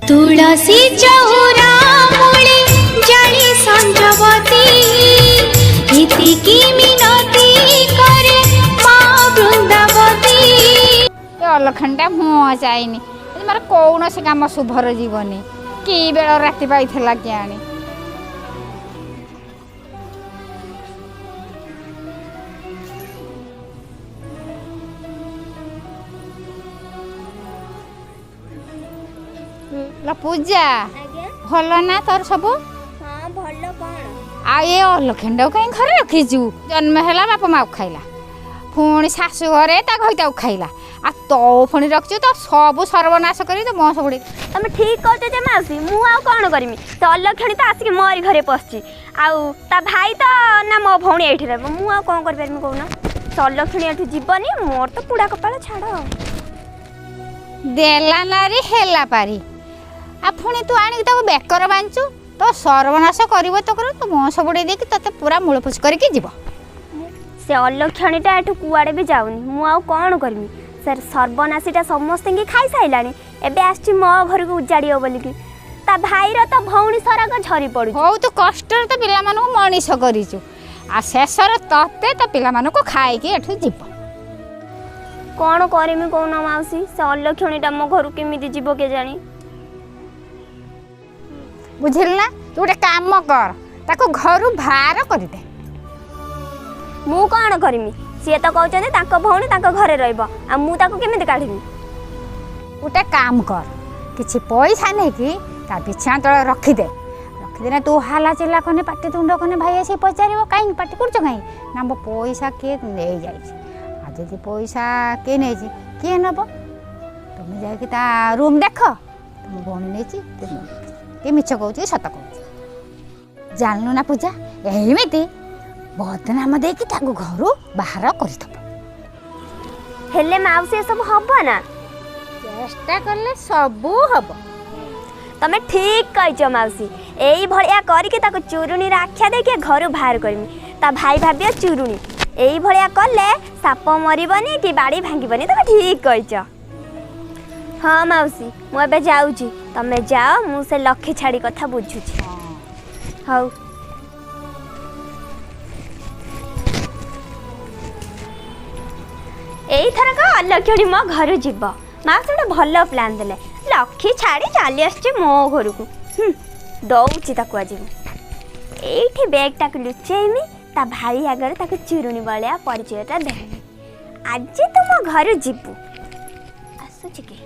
तुलसी चौरा मूले जाली संजवती इतिकी मिनती करे माँ वृंदावती। अलखंडा मुँह जाइनी मार कौन से काम शुभर जीवनी कि बेल राति पाई किआनी पूजा भल ना तोर सब हाँ भल कौन आ ये अलखेंडा कहीं घरे रखीचु जन्म है बाप माँ खाइला पुणी शाशु घरे घईता खाइला आ तो पुणी रखी तो सब सर्वनाश कर तो मस बुड़े तुम ठीक कहते जे मासी मु आ कौन करमी तो अलक्षणी तो आसिक मोरी घरे पशि आउ ता भाई तो ना मो भौणी एठी रहबो मु आ कौन कर परमी कहूना तो अलक्षणी एठी जीवनी मोर तो पुड़ा कपाल छाड़ देला नारी हेला पारी आ पुणी तू आनी बेकर बांचु तो सर्वनाश कर तो मस बुड़े देकी ते पूरा मूलफुस करके जीव से अलक्षणीटा एठू कुआड़े भी जाऊनी मु आ कौन करमी सर सर्वनाशीटा समस्त खाई साइलानी एबे आछि मो घर को उजाड़ियो बोलिकी ता भाईर तो भौणी सरक झरी पड़ु बहुत कष्ट तो पिला मानु मनीष करिचु आ शेषर तते तो पिला मानु को खाई के एठू जीव कौन करमी कौन माउसी से अलक्षणीटा मो घर केमिति जीव के जानी बुझिल ना तू गोटे काम कर ताको घरु बाहर कर दे मु कौन करमी सी तो कहते ताको भौणी ताको घरे रहइबो आ मु ताको केमिति काढिमी गोटे काम कर किछि पैसा नहीं कि ता बिछा तले रखिदे ना तू हाला चिल्ला कने पाटी तुंड कने भाई आसी पचारिबो काई पाटी करछ काई ना मो पैसा के ले जाई आ जदि पैसा के नै छी के नबो तुम जाय कि ता रूम देख तुम भौणी नै छी के मिछ कहू सत कहू जानलु ना पूजा एमिति बदनाम देकी ताको घरु बाहर करथब हेले माउसी सब हबो ना चेष्टा करले सब हबो तमे ठीक कहछ माउसी एई भलिया करके ताको चुरुनी रा आख्या देके घरु बाहर करमी ता भाई भाबिया चुरुनी एई भलिया करले साप मरिबनी कि बाड़ी भांगिबनी तमे ठीक कहछ हाँ माउसी मु एबे जाउची तमे जाओ मु से लक्ष्य छाड़ी कथा बुझुची हौ एई थरक अलक्षणी मो घर जीव माँ से भल प्लान देले लक्ष्मी छाड़ी चली आसचे मो घर को दौची ताकू आज एठी बैग टाक लुचेमी ता भाई आगर ताकू चिरुनी बलिया परिचयटा देमी आज तो मो घर जीवु आसुची के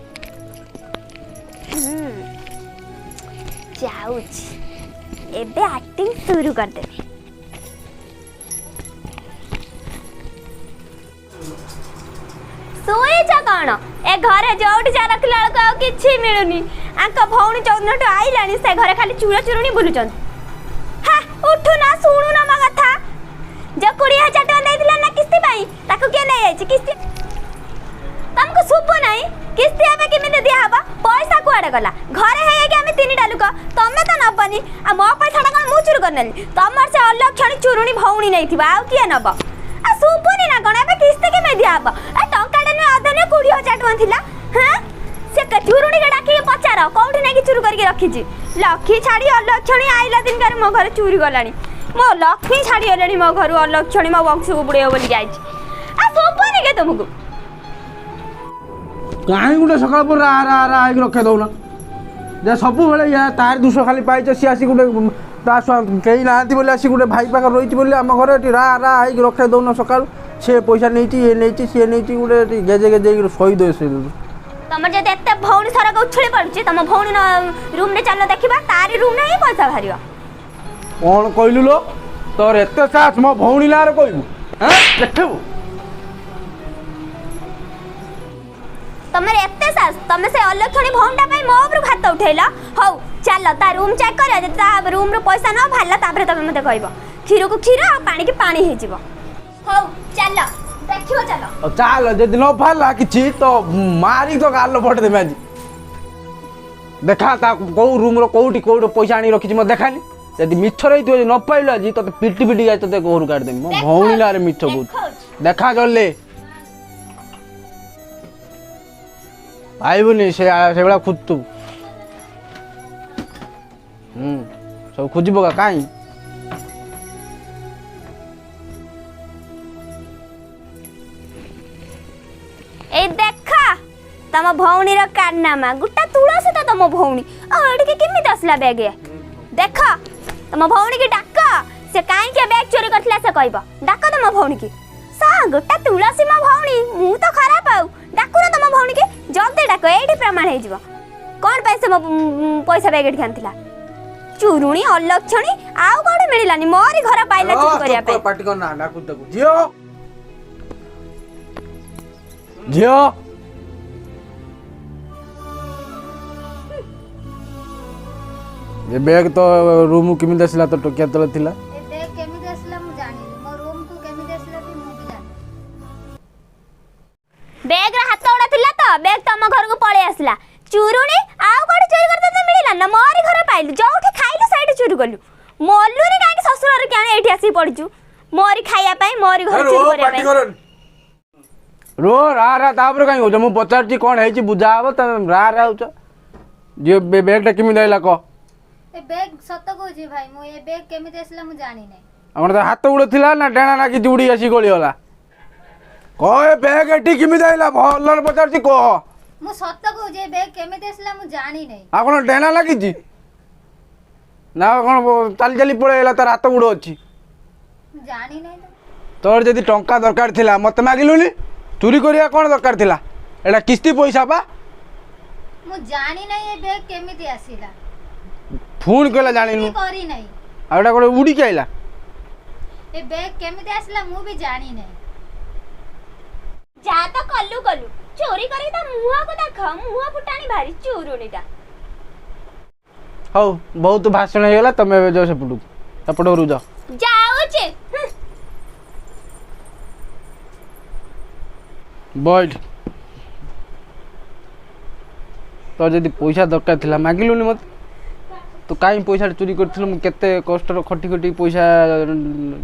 जाउची एबे एक्टिंग शुरू कर देबे सोईचा कौन ए घरे जोटी जा रखला को किछि मिलुनी आंका भौणी चौदनटो आइलानी से घरे खाली चूड़ा चुरुनी बुलुचन हा उठु ना सुनु ना म कथा जो 20000 टका देइदिला ना किस्ती पाई ताको के ले आइछि किस्ती तुमको सुपो नाही किस्ती आबे केमिते दिया हबा पैसा कुआडे गला घरे हे कि हम तीन डालुक तमे तो नबनी आ मो पैसा टा कोन मुचुर करनली तमर से अलक्षणी चुरुनी भौणी नै थिबा आ किए नब आ सुपोनी ना कोन एबे किस्ती के मे दिया हबा आ टंका डने आधने 20000 टका थिला हां से चुरुनी के डाकी पचार कोठी नै कि चुरु करके रखी छी लक्ष्मी छाड़ी अलक्षणी आइला दिन कर मो घर चोरी गलानी मो लक्ष्मी छाड़ी गलानी मो घर अलक्षणी मो वंश को बुड़े बोली जाई छी आ सुपोनी के तुमको कहीं गोटे सकाल पर रा रा रा आगे रखे दौना जे सब बेले या तार दुष खाली पाइछ सी आसी गोटे कहीं ना बोले आसी गोटे भाई पाखे रही बोले आम घर रा रा आगे रखे दौना सकाल से पैसा नहीं ये नहीं सी नहीं गोटे गेजे गेजे शही दे से तुम जब एत भौणी सरक उछली पड़ुची तुम भौणी रूम रे चल देखा तारी रूम नहीं पैसा बाहर कौन कहलु लो तोर एत साहस मो भौणी ना कहबू देखबू तमरे एते सास तमे से अलक्षणी भौंडा पई मो ऊपर हाथ उठैला हौ चल ता रूम चेक कर जे ता रूम रो पैसा न भाला तापरे तमे मते कहबो खीरो को खीरो आ पानी के पानी हे जीवो हौ चल देखियो चलो चल जदि न भाला किछि तो मारी तो गाल फट दे आज देखा ता को रूम रो कोठी कोठी पैसा आनी रखिछि म देखानी यदि मिछ रही तो न पाइलो जी तो पिटी पिटी जाय तो घर काट दे मो भौणी ला रे मिछ को देखा जल्ले भाई बोली से बेला खुद तू सब खोज पका कहीं ए देखा तम भौणी कारनामा गुटा तुलसी तो तम भौणी आड़के केमिति आसला बैग देख तम भौणी की डाक से कहीं बैग चोरी करथिला से कहब डाक तम भौणी की सा गोटा तुलसी मो भौणी मु तो खराब आउ डाकु ना तम भौणी की जल्दी डाक एठी प्रमाण हे जिवो कोन पैसे पैसा बैग एठी आनथिला चुरुणी अलक्षणी आउ कोडे मिलिलानी मोरी घर पाइला चोरी करिया पे पार्टी करना डाकू तक जियो जियो ये बैग तो रूम केमिति आसला तो टोकिया तले थिला ए बैग केमिति आसला मु जानि मो रूम को केमिति आसला भी मु भी जानि बैग रा हाथ उड़ा थिला तो बैग तम घर को पळे आसला चुरुणी आउ कोडे चोरी करते तो मिलिला ना मोरी घर पाइलु जोठी खाइलु साइड चोरी गलु मोल्लुरी काहे ससुर रे काहे एठी आसी पड़जु मोरी खाइया पाई मोरी घर चोरी करिया पाई रो रा रा तापर कहीं हो मु पचारची कोन हेची बुझाव त रा रा होच जे बैग टा केमिति आइला को ए बैग सत कहूची भाई मु ए बैग केमिति आसला मु जानि नै हमर तो हाथ उड़ थिला ना डेणा ना कि उड़ी आसी गली होला को ए बैग एठी केमिति आइला भल्लर पचारची को मु सत कहूची ए बैग केमिति आसला मु जानि नै आ कोन डेणा लागिची ना कोन चाली चाली पळेला तार हाथ उड़ अछि मु जानि नै तोर जदी टंका दरकार थिला मते मागिलुनी चोरी करिया कोन दरकार थिला एटा किस्ती पैसा बा मु जानि नै ए बैग केमिति आसिला फोन केला जानिनु करी नै आ एटा कोन उड़ी के आइला ए बैग केमिति आसला मु भी जानि नै जा तो कल्लू कल्लू चोरी करी त मुहा को देख मुहा फुटानी भारी चोरुनीटा हौ बहुत भाषण हेला तमे जो सपटू रू जाओ जाउचे बैठ तो जदि पैसा दरकार थिला मागिलुनी मत तो काई पैसा चोरी करथिलु मु केते कष्ट रो खटी खटी पैसा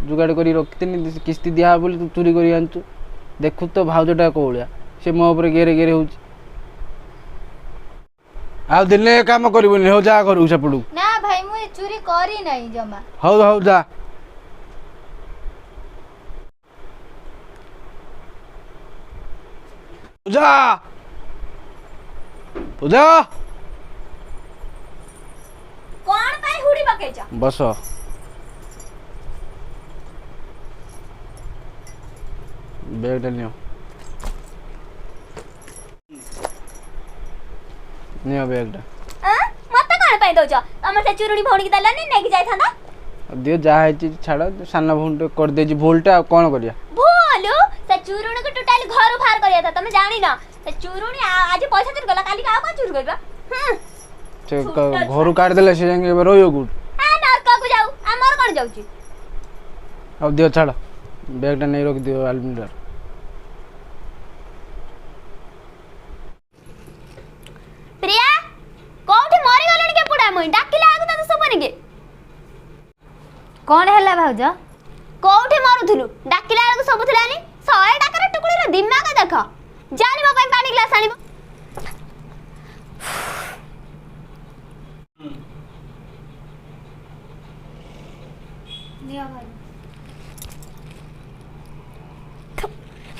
जुगाड़ करी रखतिनी किस्ती दिया बोली तू चोरी करी आनचु देखु तो भाउजटा कोलिया से मो ऊपर गेरे गेरे होउची आ दिने काम करबोनी हो जा करू सपडू ना भाई मु चोरी करी नै जमा हौ हौ जा पूजा पूजा कोन पाई हुडी पकेछ बस बैग नियो नियो बैग मत कोन पाई दोछ तम से चुरुणी भौणी की दलानी नेकी जाय थांदा दियो जा है छाड़ साना भून कर दे भूलटा कौन करिया भोलु से चुरुणी को टोटली घर फार करिया था तमे जानी ना से चुरुणी आज पैसा चोरी गला काली का चोरी करबा से घर काट देले से जांगे रोयो गुड आ नरका को जाऊ हमर कोन जाउची अब दियो छाड़ बैगटा नहीं रख दियो अलमीरा प्रिया कोठी मरि गलनी के पुडा मोई डाकिला आगु त सबनी के कोन हैला भाउज कोठी मरुथुलु डाकिला आगु सब थलानी 100 टाका टुकड़ी रे दिमाग देख जानी म पानी ग्लास आनिबो नियो भाई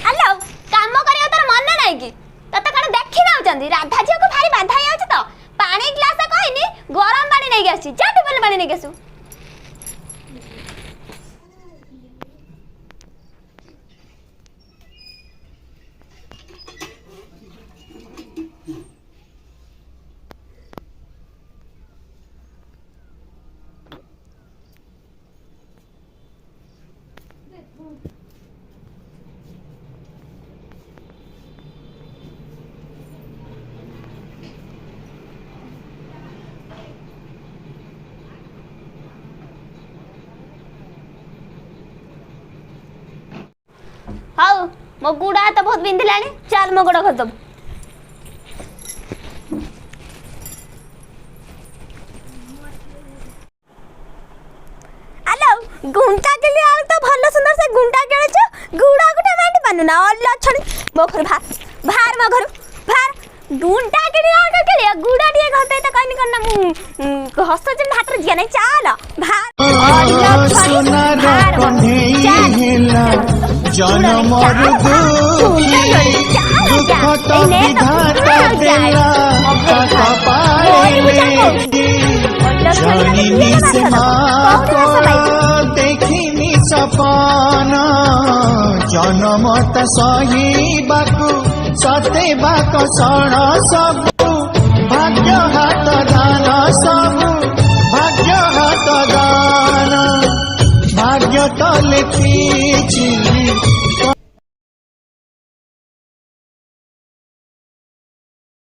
हेलो काम करियो तोर मन नाही की तते कण देखि नाउ चंदी राधा जी को भारी बाधा आउछ तो पानी ग्लास कहनी गरम पानी नै गेसी जा टेबल पानी नै गेसु हाउ मो गुड़ा तो बहुत बिंदिलानी चल मो गुड़ा खतम हेलो गुंटा के लिए आल तो भलो सुंदर से गुंटा केळे छ गुड़ा गुटा मांडी पानु ना अल्ला छड़ी मो घर भार भार मो घर भार डुंटा के लिए गुड़ा टिए घटे त कहीं करना मु हस्त जन हाथ रे जिया नहीं चाल भार सोनार कन्हैया हेला जनम दुख तो विधाता देला पापा पाए जननी से माँ को देखिनी सपना जनम त सहीबाकू सतेबाक सण सबू भाग्य हाथ दान सबू भाग्य हाथ दान भाग्य तो लिखिछि